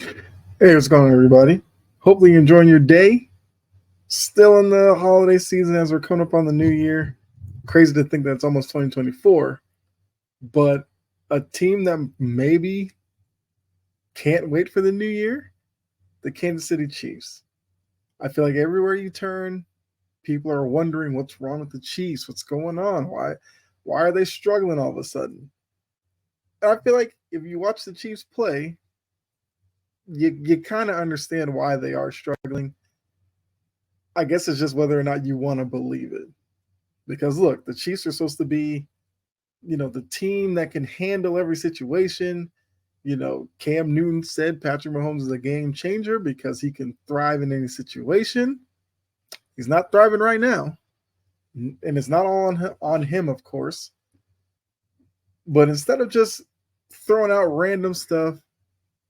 Hey, what's going on, everybody? Hopefully, you're enjoying your day. Still in the holiday season as we're coming up on the new year. Crazy to think that it's almost 2024, but a team that maybe can't wait for the new year, the Kansas City Chiefs. I feel like everywhere you turn, people are wondering what's wrong with the Chiefs, what's going on, why are they struggling all of a sudden? And I feel like if you watch the Chiefs play, you kind of understand why they are struggling. I guess it's just whether or not you want to believe it. Because look, the Chiefs are supposed to be, the team that can handle every situation. Cam Newton said Patrick Mahomes is a game changer because he can thrive in any situation. He's not thriving right now, and it's not all on him, of course. But instead of just throwing out random stuff,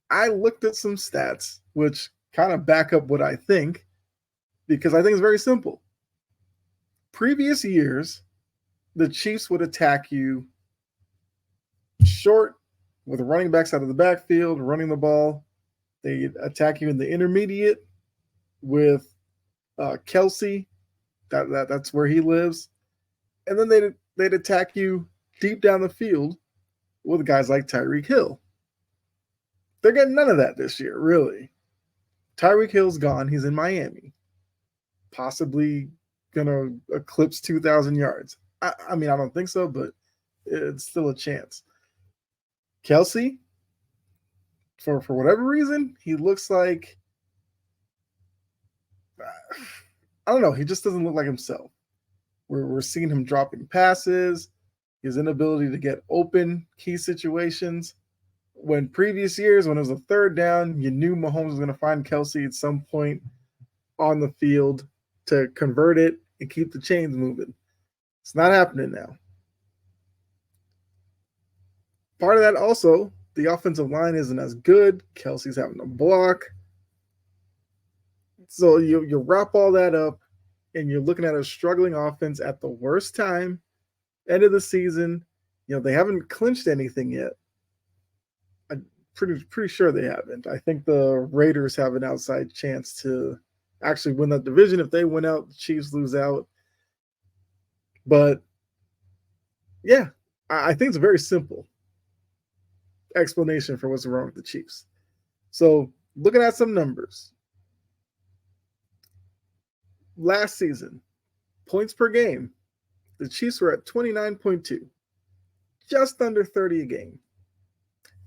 I looked at some stats which kind of back up what I think, because I think it's very simple. Previous years, the Chiefs would attack you short with running backs out of the backfield, running the ball. They attack you in the intermediate with Kelsey. That's where he lives, and then they'd attack you deep down the field with guys like Tyreek Hill. They're getting none of that this year, really. Tyreek Hill's gone. He's in Miami, possibly gonna eclipse 2,000 yards. I mean, I don't think so, but it's still a chance. Kelsey, for whatever reason, he looks like I don't know. He just doesn't look like himself. We're seeing him dropping passes, his inability to get open key situations. When previous years, when it was a third down, you knew Mahomes was going to find Kelsey at some point on the field to convert it and keep the chains moving. It's not happening now. Part of that also, the offensive line isn't as good. Kelsey's having to block. So you wrap all that up, and you're looking at a struggling offense at the worst time, end of the season. They haven't clinched anything yet. I'm pretty sure they haven't. I think the Raiders have an outside chance to actually win that division. If they win out, the Chiefs lose out. But yeah, I think it's a very simple explanation for what's wrong with the Chiefs. So looking at some numbers. Last season, points per game, the Chiefs were at 29.2, just under 30 a game.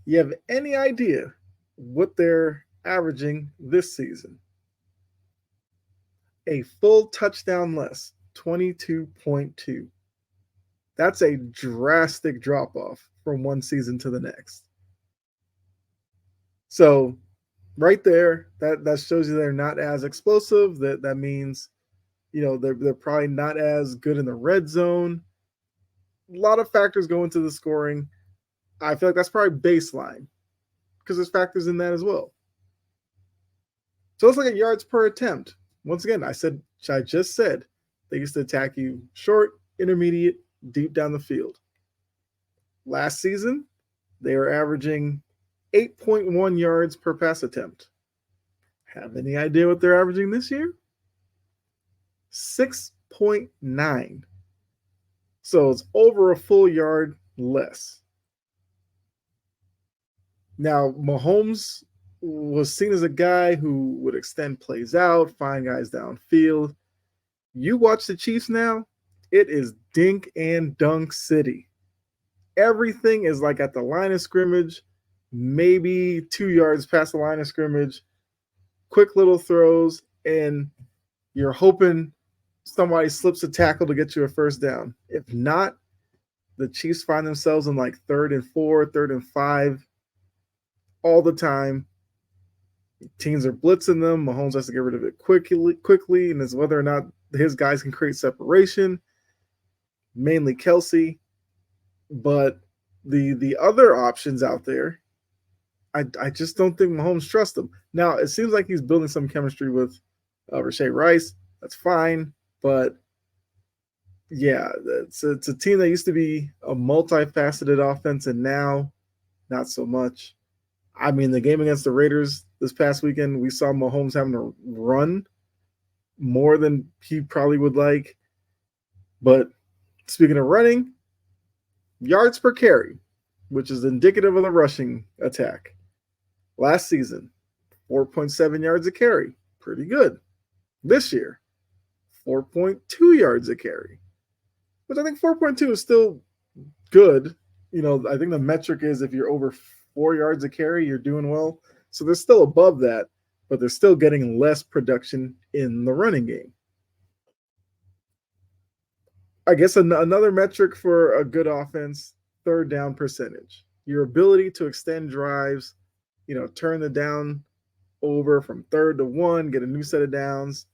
You have any idea what they're averaging this season? A full touchdown less, 22.2. That's a drastic drop off from one season to the next. So, right there, that shows you they're not as explosive. That means, they're probably not as good in the red zone. A lot of factors go into the scoring. I feel like that's probably baseline because there's factors in that as well. So let's look at yards per attempt. Once again, I just said they used to attack you short, intermediate, deep down the field. Last season, they were averaging 8.1 yards per pass attempt. Have any idea what they're averaging this year? 6.9. So it's over a full yard less. Now, Mahomes was seen as a guy who would extend plays out, find guys downfield. You watch the Chiefs now, it is dink and dunk city. Everything is like at the line of scrimmage, maybe 2 yards past the line of scrimmage, quick little throws, and you're hoping somebody slips a tackle to get you a first down. If not, the Chiefs find themselves in like 3rd and 4, 3rd and 5 all the time. Teams are blitzing them. Mahomes has to get rid of it quickly, and it's whether or not his guys can create separation. Mainly Kelsey, but the other options out there, I just don't think Mahomes trusts them. Now it seems like he's building some chemistry with Rashee Rice. That's fine, but yeah, it's a team that used to be a multifaceted offense, and now not so much. I mean, the game against the Raiders this past weekend, we saw Mahomes having to run more than he probably would like. But speaking of running, yards per carry, which is indicative of the rushing attack. Last season, 4.7 yards a carry. Pretty good. This year, 4.2 yards a carry, which I think 4.2 is still good. I think the metric is if you're over 4 yards a carry, you're doing well. So they're still above that, but they're still getting less production in the running game. I guess another metric for a good offense, third down percentage. Your ability to extend drives, turn the down over from third to one, get a new set of downs.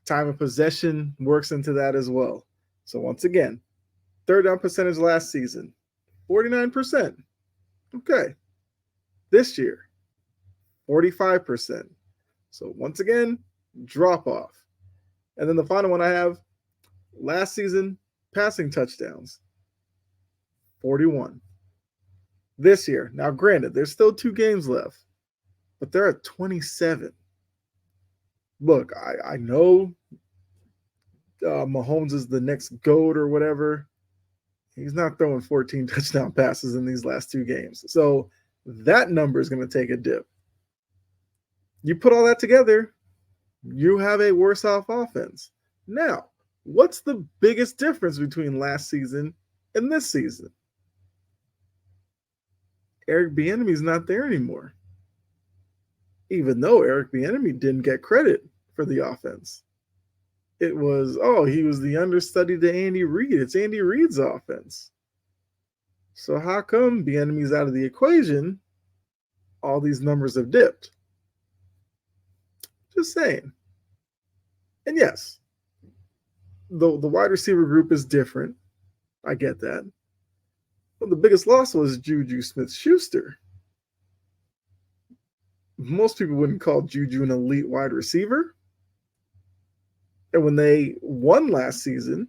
Time of possession works into that as well. So once again, third down percentage last season, 49%. Okay. This year, 45%. So once again, drop off. And then the final one I have, last season, passing touchdowns, 41. This year, now granted, there's still 2 games left, but they're at 27. Look, I know Mahomes is the next GOAT or whatever. He's not throwing 14 touchdown passes in these last 2 games. So that number is going to take a dip. You put all that together, you have a worse off offense. Now, what's the biggest difference between last season and this season? Eric Bieniemy's not there anymore. Even though Eric Bieniemy didn't get credit for the offense. It was, he was the understudy to Andy Reid. It's Andy Reid's offense. So how come Bieniemy's out of the equation? All these numbers have dipped. Just saying. And yes, the wide receiver group is different. I get that. But the biggest loss was Juju Smith-Schuster. Most people wouldn't call Juju an elite wide receiver. And when they won last season,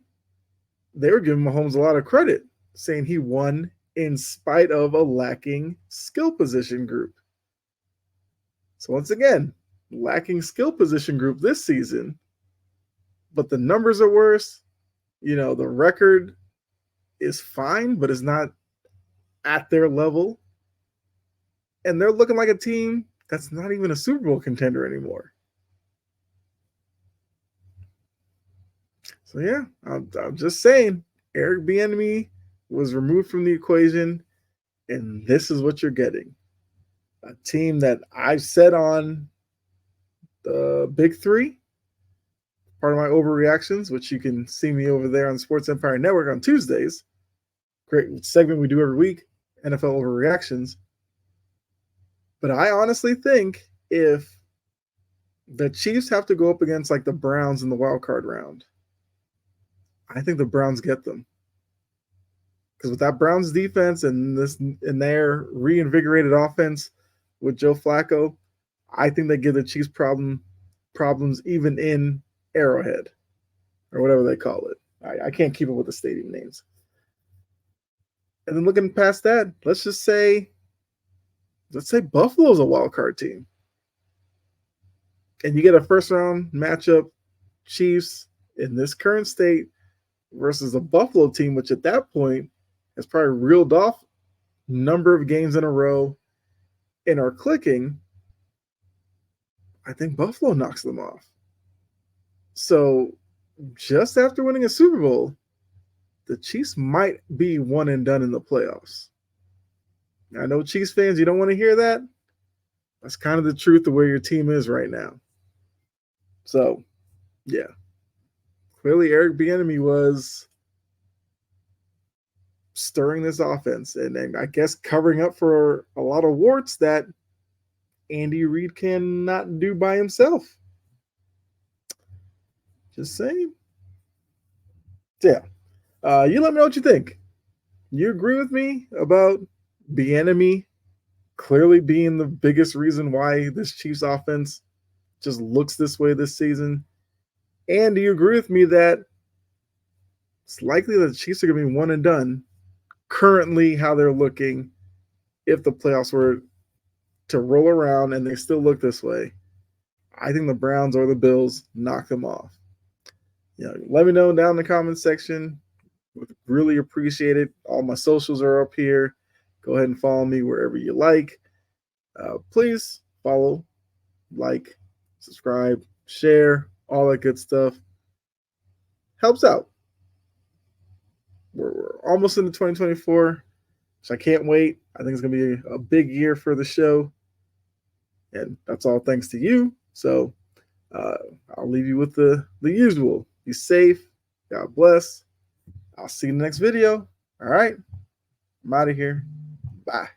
they were giving Mahomes a lot of credit, saying he won in spite of a lacking skill position group. So once again, lacking skill position group this season, but the numbers are worse. The record is fine, but it's not at their level. And they're looking like a team that's not even a Super Bowl contender anymore. So yeah, I'm just saying, Eric Bieniemy was removed from the equation, and this is what you're getting. A team that I've said on the Big Three, part of my overreactions, which you can see me over there on Sports Empire Network on Tuesdays. Great segment we do every week, NFL overreactions. But I honestly think if the Chiefs have to go up against like the Browns in the wild card round, I think the Browns get them. Because with that Browns defense and their reinvigorated offense with Joe Flacco, I think they give the Chiefs problems even in Arrowhead or whatever they call it. I can't keep up with the stadium names. And then looking past that, let's say Buffalo's a wild card team. And you get a first round matchup, Chiefs in this current state versus a Buffalo team, which at that point has probably reeled off number of games in a row and are clicking. I think Buffalo knocks them off. So just after winning a Super Bowl, the Chiefs might be one and done in the playoffs. I know Chiefs fans, you don't want to hear that. That's kind of the truth of where your team is right now. So, yeah. Clearly, Eric Bieniemy was stirring this offense and I guess covering up for a lot of warts that Andy Reid cannot do by himself. Just saying. Yeah. You let me know what you think. You agree with me about Bieniemy clearly being the biggest reason why this Chiefs offense just looks this way this season? And do you agree with me that it's likely that the Chiefs are going to be one and done currently how they're looking if the playoffs were to roll around and they still look this way, I think the Browns or the Bills knock them off. Let me know down in the comments section. Would really appreciate it. All my socials are up here. Go ahead and follow me wherever you like. Please follow, like, subscribe, share, all that good stuff. Helps out. We're almost into 2024, so I can't wait. I think it's going to be a big year for the show. And that's all thanks to you. So I'll leave you with the usual. Be safe. God bless. I'll see you in the next video. All right. I'm out of here. Bye.